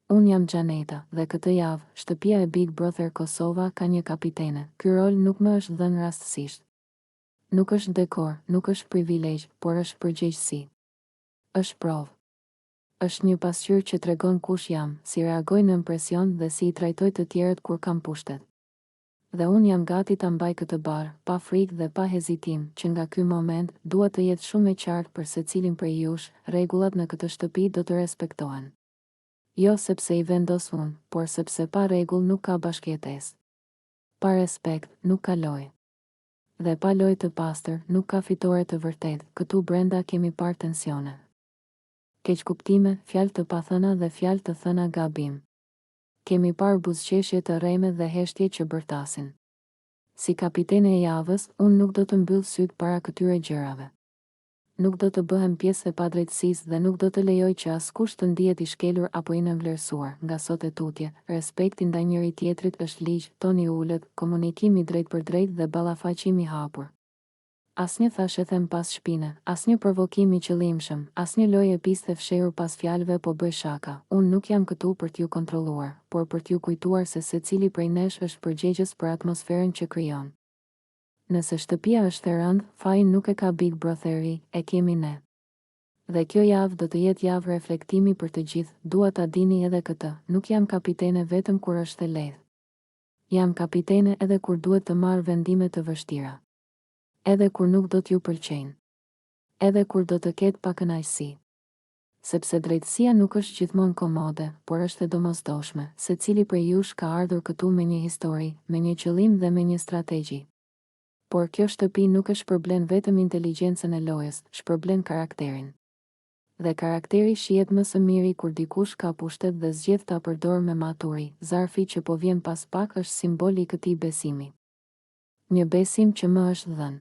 Unë jam Gjaneta dhe këtë javë, shtëpia e Big Brother Kosova ka një kapitene. Ky rol nuk më është dhënë rastësisht. Nuk është dekor, nuk është privilegj, por është përgjegjësi. Është provë. Është një pasqyrë që tregon kush jam, si reagoj në presion dhe si I trajtoj të tjerët kur kam pushtet. Dhe unë jam gati ta mbaj këtë barë, pa frikë dhe pa hezitim, që nga ky moment dua të jetë shumë e qartë për secilin prej jush, rregullat në këtë shtëpi do të respektohen. Jo sepse I vendos unë, por sepse pa rregull nuk ka bashkëjetesë. Pa respekt nuk ka lojë. Dhe pa lojë të pastër nuk ka fitore të vërtetë. Këtu brenda kemi parë tensione, keqkuptime, fjalë të pathëna dhe fjalë të thëna gabim. Kemi parë buzëqeshje të rreme dhe heshtje që bërtasin. Si kapitene e javës, unë nuk do të mbyll syt para këtyre gjërave. Nuk do të bëhem pjesë e padrejtësisë dhe nuk do të lejoj që askush të ndihet I shkelur apo I nënvlerësuar. Nga sot e tutje, respekti ndaj njëri tjetrit është ligj, toni ulët, komunikimi drejt për drejt dhe ballafaqimi I hapur. Asnjë thashë them pas shpine, asnjë provokim I qëllimshëm, asnjë lojë e piste fshehur pas fjalëve po bëj shaka. Unë nuk jam këtu për t'ju kontrolluar, por për t'ju kujtuar se secili prej nesh është përgjegjës për atmosferën që krijon. Nëse shtëpia është e rëndë, fajin nuk e ka Big Brotheri, e kemi ne. Dhe kjo javë do të jetë javë reflektimi për të gjithë, dua ta dini edhe këtë, nuk jam kapitene vetëm kur është e lehtë. Jam kapitene edhe kur duhet të marr vendime të vështira. Edhe kur nuk do t'ju pëlqejnë. Edhe kur do të ketë pakënaqësi. Sepse drejtësia nuk është gjithmonë komode, por është e domosdoshme. Secili prej jush ka ardhur këtu me një histori, me një qëllim dhe me një strategji. Por kjo shtëpi nuk e shpërblen vetëm inteligjencën e lojës, shpërblen karakterin. Dhe karakteri shihet më së miri kur dikush ka pushtet dhe zgjedh ta përdorë me maturi. Zarfi që po vjen pas pak është simbol I këtij besimi. Një besim që më është dhënë.